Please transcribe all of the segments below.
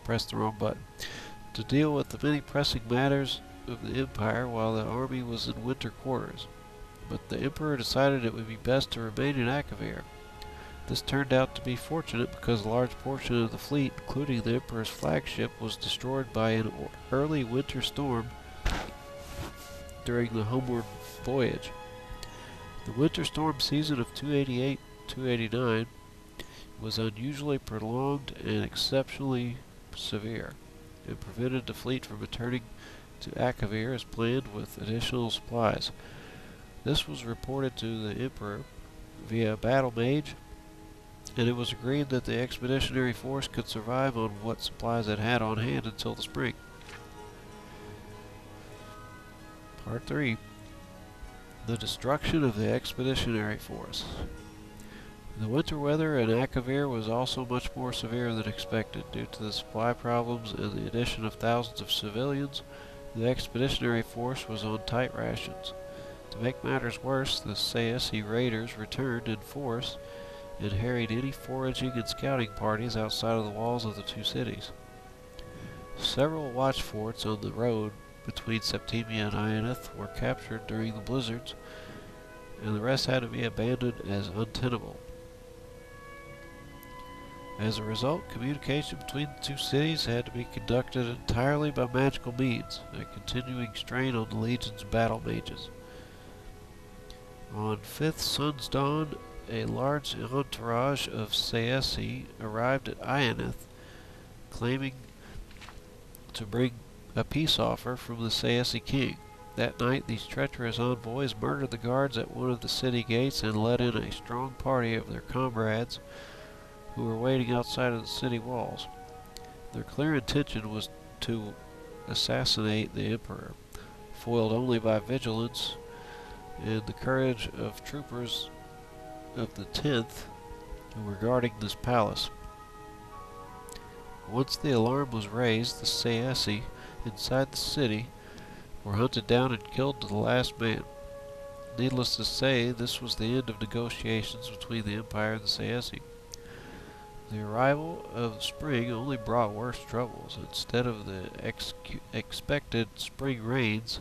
pressed the wrong button. To deal with the many pressing matters of the Empire while the army was in winter quarters. But the Emperor decided it would be best to remain in Akavir. This turned out to be fortunate because a large portion of the fleet, including the Emperor's flagship, was destroyed by an early winter storm during the homeward voyage. The winter storm season of 288-289 was unusually prolonged and exceptionally severe, and prevented the fleet from returning to Akavir as planned with additional supplies. This was reported to the Emperor via a battle mage, and it was agreed that the expeditionary force could survive on what supplies it had on hand until the spring. Part 3. The destruction of the expeditionary force. The winter weather in Akavir was also much more severe than expected. Due to the supply problems and the addition of thousands of civilians, the expeditionary force was on tight rations. To make matters worse, the Sayesi raiders returned in force and harried any foraging and scouting parties outside of the walls of the two cities. Several watch forts on the road between Septimia and Ionith were captured during the blizzards, and the rest had to be abandoned as untenable. As a result, communication between the two cities had to be conducted entirely by magical means, a continuing strain on the Legion's battle mages. On 5th Sun's Dawn, a large entourage of Sayesi arrived at Ionith, claiming to bring a peace offer from the Sayesi king. That night, these treacherous envoys murdered the guards at one of the city gates and led in a strong party of their comrades who were waiting outside of the city walls. Their clear intention was to assassinate the Emperor, foiled only by vigilance and the courage of troopers of the 10th who were guarding this palace. Once the alarm was raised, the Sayesi inside the city were hunted down and killed to the last man. Needless to say, this was the end of negotiations between the Empire and the Sayesi. The arrival of the spring only brought worse troubles. Instead of the expected spring rains,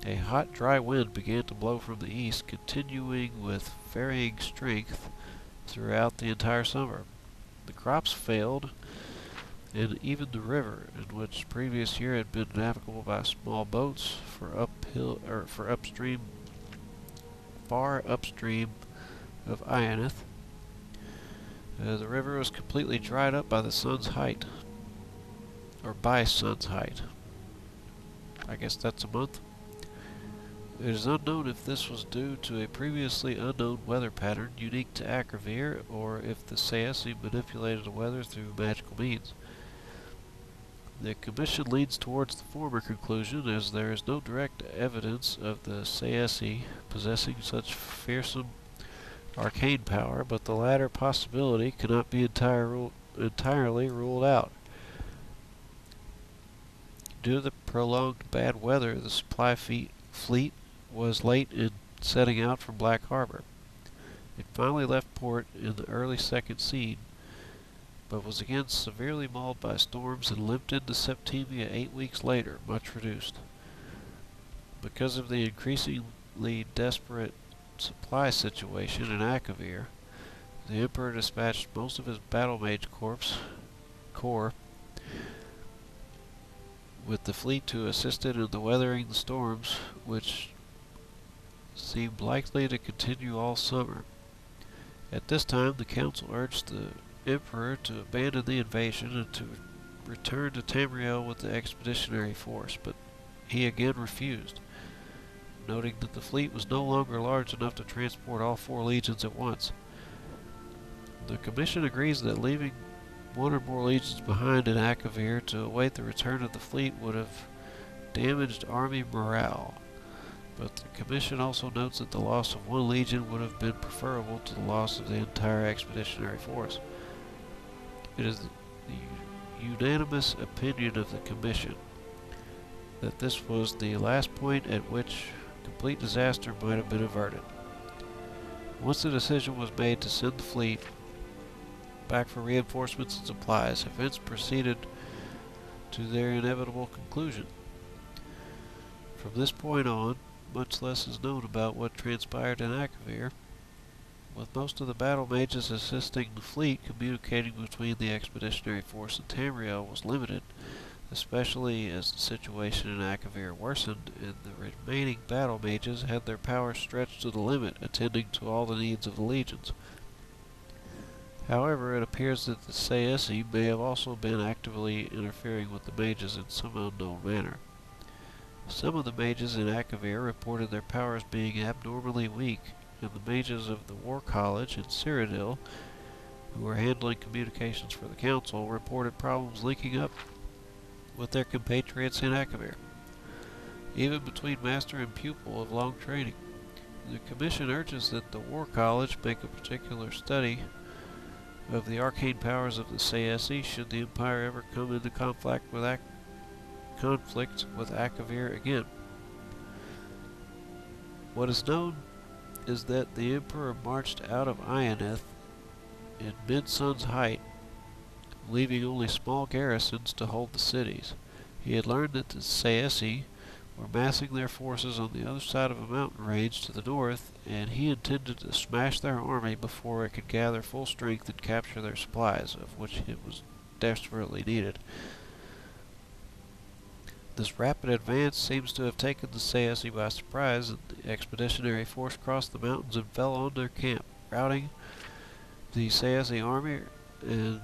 a hot, dry wind began to blow from the east, continuing with varying strength throughout the entire summer. The crops failed, and even the river, in which the previous year had been navigable by small boats far upstream of Ionith, the river was completely dried up by the sun's height, or by sun's height. I guess that's a month. It is unknown if this was due to a previously unknown weather pattern unique to Akavir, or if the Sayesi manipulated the weather through magical means. The Commission leans towards the former conclusion, as there is no direct evidence of the Sayesi possessing such fearsome arcane power, but the latter possibility cannot be entirely ruled out. Due to the prolonged bad weather, the supply fleet was late in setting out from Black Harbor. It finally left port in the early second scene, but was again severely mauled by storms and limped into Septimia 8 weeks later, much reduced. Because of the increasingly desperate supply situation in Akavir, the Emperor dispatched most of his battle mage corps with the fleet to assist it in the weathering the storms, which seemed likely to continue all summer. At this time, the council urged the Emperor to abandon the invasion and to return to Tamriel with the expeditionary force, but he again refused, noting that the fleet was no longer large enough to transport all 4 legions at once. The Commission agrees that leaving 1 or more legions behind in Akavir to await the return of the fleet would have damaged army morale, but the Commission also notes that the loss of 1 legion would have been preferable to the loss of the entire expeditionary force. It is the unanimous opinion of the Commission that this was the last point at which complete disaster might have been averted. Once the decision was made to send the fleet back for reinforcements and supplies, events proceeded to their inevitable conclusion. From this point on, much less is known about what transpired in Akavir, with most of the battle mages assisting the fleet. Communicating between the expeditionary force and Tamriel was limited, especially as the situation in Akavir worsened and the remaining battle mages had their powers stretched to the limit, attending to all the needs of the legions. However, it appears that the Saesi may have also been actively interfering with the mages in some unknown manner. Some of the mages in Akavir reported their powers being abnormally weak, and the mages of the War College in Cyrodiil, who were handling communications for the Council, reported problems linking up with their compatriots in Akavir, even between master and pupil of long training. The Commission urges that the War College make a particular study of the arcane powers of the Saesi should the Empire ever come into conflict with Akavir again. What is known is that the Emperor marched out of Ionith in mid-sun's height, leaving only small garrisons to hold the cities. He had learned that the Saesi were massing their forces on the other side of a mountain range to the north, and he intended to smash their army before it could gather full strength and capture their supplies, of which it was desperately needed. This rapid advance seems to have taken the Saesi by surprise, and the expeditionary force crossed the mountains and fell on their camp, routing the Saesi army and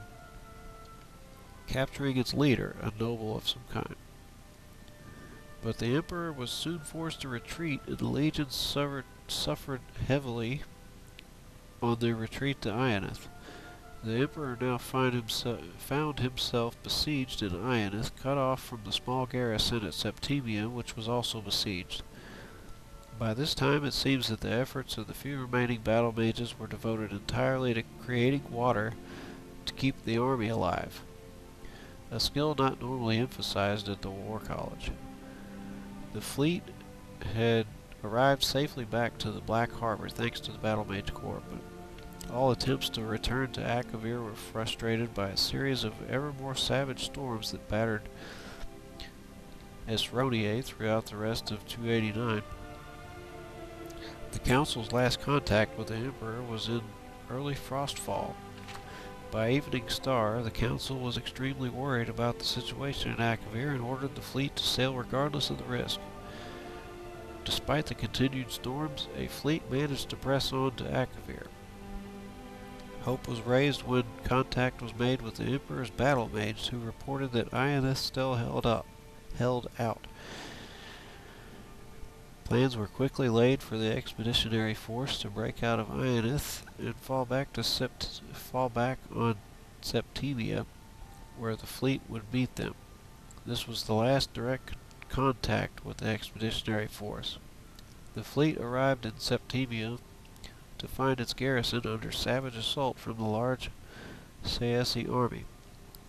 capturing its leader, a noble of some kind. But the Emperor was soon forced to retreat, and the legions suffered heavily on their retreat to Ionith. The Emperor now found himself besieged in Ionith, cut off from the small garrison at Septimia, which was also besieged. By this time it seems that the efforts of the few remaining battle mages were devoted entirely to creating water to keep the army alive, a skill not normally emphasized at the War College. The fleet had arrived safely back to the Black Harbor thanks to the Battle Mage Corps, but all attempts to return to Akavir were frustrated by a series of ever more savage storms that battered Esronie throughout the rest of 289. The Council's last contact with the Emperor was in early frostfall. By evening star, the Council was extremely worried about the situation in Akavir and ordered the fleet to sail regardless of the risk. Despite the continued storms, a fleet managed to press on to Akavir. Hope was raised when contact was made with the Emperor's battle mages, who reported that Ionith still held out. Plans were quickly laid for the expeditionary force to break out of Ionith and fall back on Septimia, where the fleet would meet them. This was the last direct contact with the expeditionary force. The fleet arrived in Septimia to find its garrison under savage assault from the large Saesi army.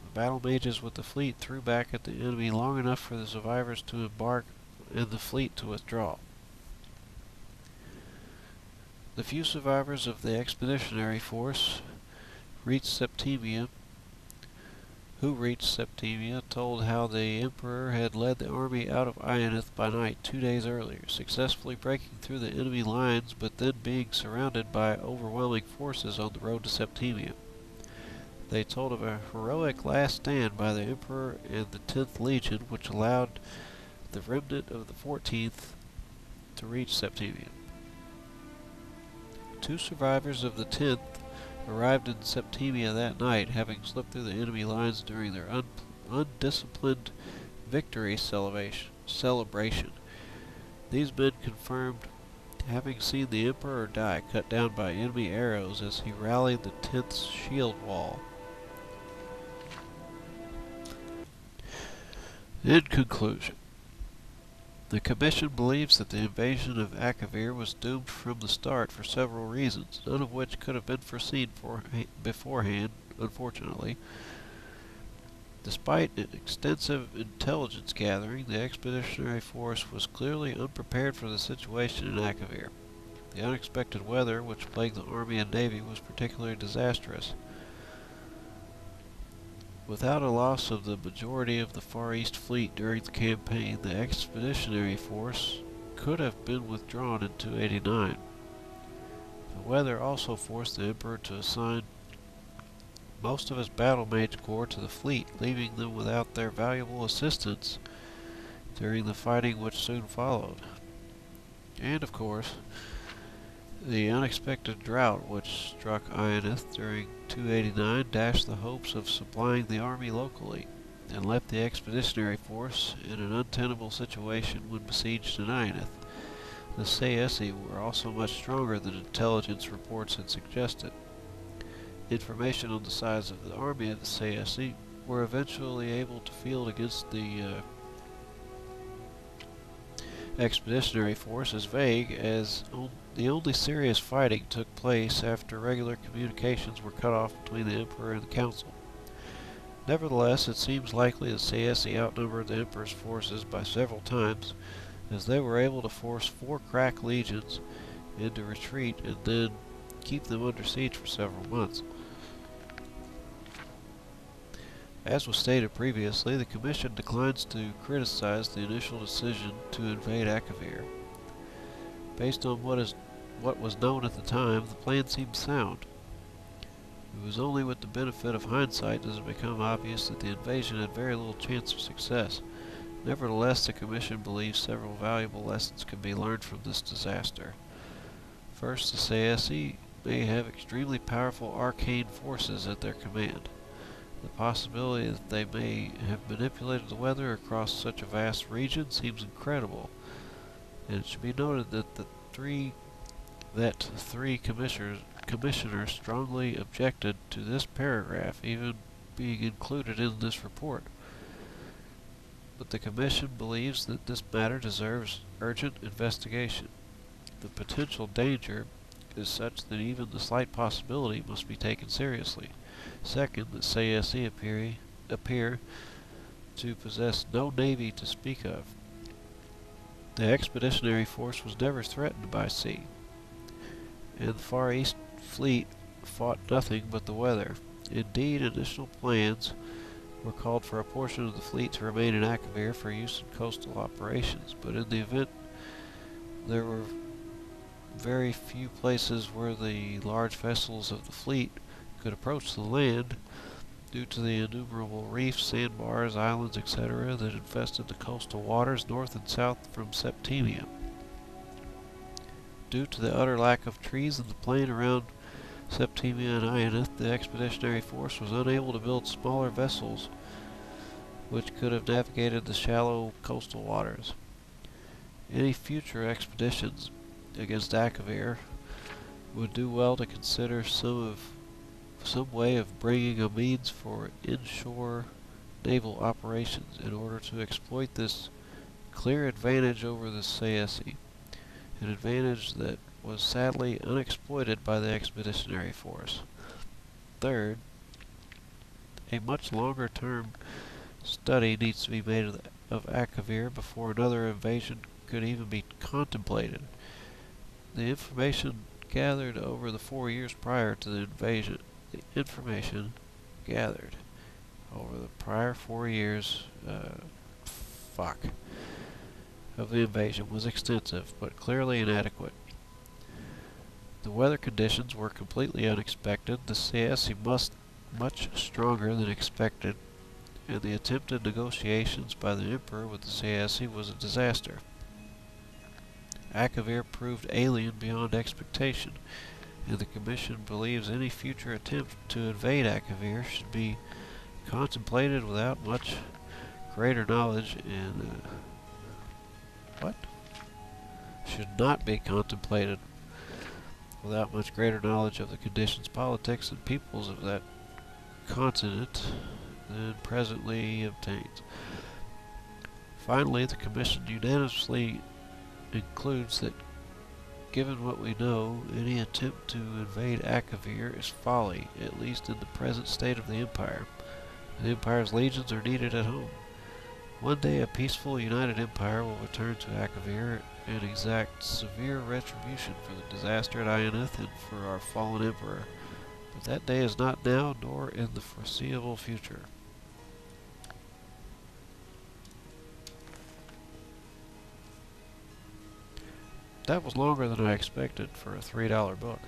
The battle mages with the fleet threw back at the enemy long enough for the survivors to embark and the fleet to withdraw. The few survivors of the expeditionary force who reached Septimia told how the Emperor had led the army out of Ionith by night 2 days earlier, successfully breaking through the enemy lines but then being surrounded by overwhelming forces on the road to Septimia. They told of a heroic last stand by the Emperor and the 10th Legion, which allowed the remnant of the 14th to reach Septimia. 2 survivors of the 10th arrived in Septimia that night, having slipped through the enemy lines during their undisciplined victory celebration. These men confirmed having seen the Emperor die cut down by enemy arrows as he rallied the 10th's shield wall. In conclusion, the Commission believes that the invasion of Akavir was doomed from the start for several reasons, none of which could have been foreseen beforehand, unfortunately. Despite an extensive intelligence gathering, the expeditionary force was clearly unprepared for the situation in Akavir. The unexpected weather, which plagued the army and navy, was particularly disastrous. Without a loss of the majority of the Far East fleet during the campaign, the expeditionary force could have been withdrawn in 289. The weather also forced the Emperor to assign most of his battle mage corps to the fleet, leaving them without their valuable assistance during the fighting which soon followed. And of course, the unexpected drought which struck Ionith during 289 dashed the hopes of supplying the army locally, and left the expeditionary force in an untenable situation when besieged in Ionith. The Saessi were also much stronger than intelligence reports had suggested. Information on the size of the army of the Saessi were eventually able to field against the expeditionary force is vague, as the only serious fighting took place after regular communications were cut off between the Emperor and the Council. Nevertheless, it seems likely the Saessi outnumbered the Emperor's forces by several times, as they were able to force 4 crack legions into retreat and then keep them under siege for several months. As was stated previously, the Commission declines to criticize the initial decision to invade Akavir. Based on what was known at the time, the plan seemed sound. It was only with the benefit of hindsight does it become obvious that the invasion had very little chance of success. Nevertheless, the Commission believes several valuable lessons can be learned from this disaster. First, the Saessi may have extremely powerful arcane forces at their command. The possibility that they may have manipulated the weather across such a vast region seems incredible, and it should be noted that three commissioners strongly objected to this paragraph even being included in this report. But the Commission believes that this matter deserves urgent investigation. The potential danger is such that even the slight possibility must be taken seriously. Second, the Saessi appear to possess no navy to speak of. The expeditionary force was never threatened by sea, and the Far East fleet fought nothing but the weather. Indeed, initial plans were called for a portion of the fleet to remain in Akavir for use in coastal operations, but in the event there were very few places where the large vessels of the fleet could approach the land due to the innumerable reefs, sandbars, islands, etc. that infested the coastal waters north and south from Septimia. Due to the utter lack of trees in the plain around Septimia and Ionith, the expeditionary force was unable to build smaller vessels which could have navigated the shallow coastal waters. Any future expeditions against Akavir would do well to consider some way of bringing a means for inshore naval operations in order to exploit this clear advantage over the Saessi, an advantage that was sadly unexploited by the expeditionary force. Third, a much longer-term study needs to be made of Akavir before another invasion could even be contemplated. The information gathered over the 4 years prior to the invasion of the invasion was extensive, but clearly inadequate. The weather conditions were completely unexpected, the Saessi much stronger than expected, and the attempted negotiations by the Emperor with the Saessi was a disaster. Akavir proved alien beyond expectation, and the Commission believes any future attempt to invade Akavir should be contemplated without much greater knowledge should not be contemplated without much greater knowledge of the conditions, politics, and peoples of that continent than presently obtained. Finally, the Commission unanimously concludes that, given what we know, any attempt to invade Akavir is folly, at least in the present state of the Empire. The Empire's legions are needed at home. One day a peaceful, united Empire will return to Akavir and exact severe retribution for the disaster at Ionith and for our fallen Emperor. But that day is not now, nor in the foreseeable future. That was longer than I expected for a $3 book.